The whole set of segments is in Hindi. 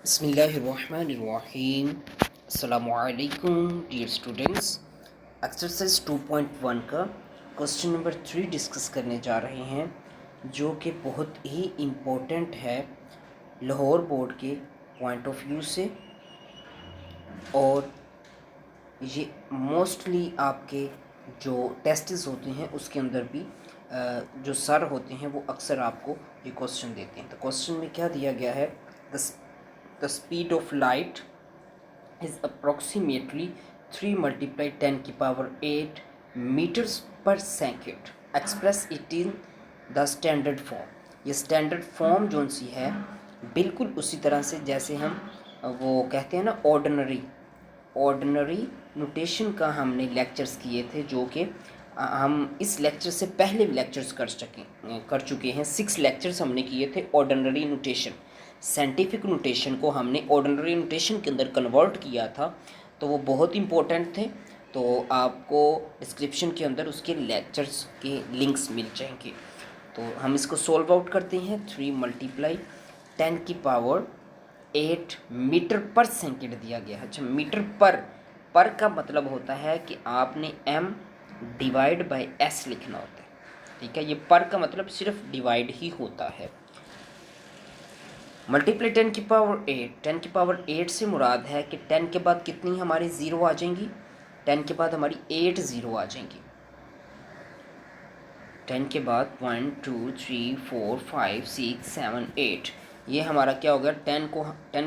बिस्मिल्लाहिर्रहमानिर्रहीम। अस्सलामुअलैकुम डियर स्टूडेंट्स। एक्सरसाइज 2.1 का क्वेश्चन नंबर 3 डिस्कस करने जा रहे हैं, जो कि बहुत ही इम्पोर्टेंट है लाहौर बोर्ड के पॉइंट ऑफ व्यू से। और ये मोस्टली आपके जो टेस्ट्स होते हैं उसके अंदर भी जो सर होते हैं वो अक्सर आपको ये क्वेश्चन देते हैं। तो क्वेश्चन में क्या दिया गया है, the speed of light is approximately 3 multiply 10 की power 8 meters per second. Express it in the standard form. ये स्टैंडर्ड फॉर्म जोन सी है बिल्कुल उसी तरह से जैसे हम वो कहते हैं ना ऑर्डिनरी नोटेशन का हमने लेक्चर्स किए थे, जो कि हम इस लेक्चर से पहले भी लेक्चर्स कर चुके हैं। 6 लेक्चर्स हमने किए थे ऑर्डिनरी नोटेशन। साइंटिफिक नोटेशन को हमने ऑर्डिनरी नोटेशन के अंदर कन्वर्ट किया था, तो वो बहुत इंपॉर्टेंट थे। तो आपको डिस्क्रिप्शन के अंदर उसके लेक्चर्स के लिंक्स मिल जाएंगे। तो हम इसको सॉल्व आउट करते हैं। 3 मल्टीप्लाई 10 की पावर 8 मीटर पर सेकेंड दिया गया है। अच्छा, मीटर पर का मतलब होता है कि आपने m डिवाइड बाय s लिखना होता है। ठीक है, ये पर का मतलब सिर्फ डिवाइड ही होता है। मल्टीप्लाई 10 की पावर 8, 10 की पावर 8 से मुराद है कि 10 के बाद कितनी हमारी ज़ीरो आ जाएंगी, 10 के बाद हमारी 8 ज़ीरो आ जाएंगी। 10 के बाद 1 2 3 4 5 6 7 8, ये हमारा क्या हो गया, 10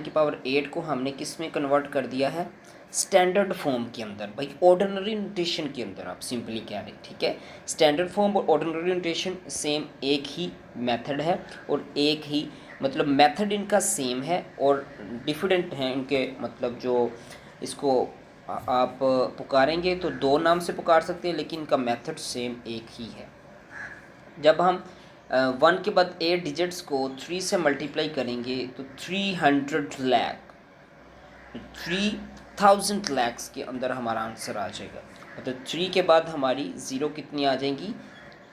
की पावर 8 को हमने किस में कन्वर्ट कर दिया है, स्टैंडर्ड फॉर्म के अंदर। भाई ऑर्डिनरी नोटेशन के अंदर आप सिंपली कह रहे हैं। ठीक है, स्टैंडर्ड फॉर्म और ऑर्डिनरी नोटेशन सेम एक ही मेथड है, और एक ही मतलब मेथड इनका सेम है और डिफरेंट हैं इनके मतलब जो इसको आप पुकारेंगे तो दो नाम से पुकार सकते हैं, लेकिन इनका मेथड सेम एक ही है। जब हम 1 के बाद 8 डिजिट्स को 3 से मल्टीप्लाई करेंगे तो 300 लाख 3000 लैक्स के अंदर हमारा आंसर आ जाएगा। मतलब 3 के बाद हमारी ज़ीरो कितनी आ जाएंगी,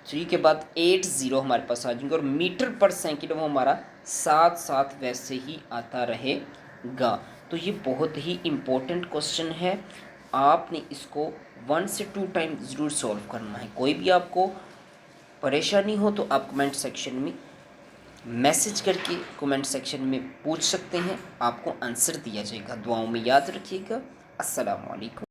3 के बाद 8 ज़ीरो हमारे पास आ जाएंगे, और मीटर पर सेकेंड वो हमारा साथ साथ वैसे ही आता रहेगा। तो ये बहुत ही इम्पोर्टेंट क्वेश्चन है, आपने इसको 1 से 2 टाइम ज़रूर सॉल्व करना है। कोई भी आपको परेशानी हो तो आप कमेंट सेक्शन में मैसेज करके कमेंट सेक्शन में पूछ सकते हैं, आपको आंसर दिया जाएगा। दुआओं में याद रखिएगा। अस्सलाम वालेकुम।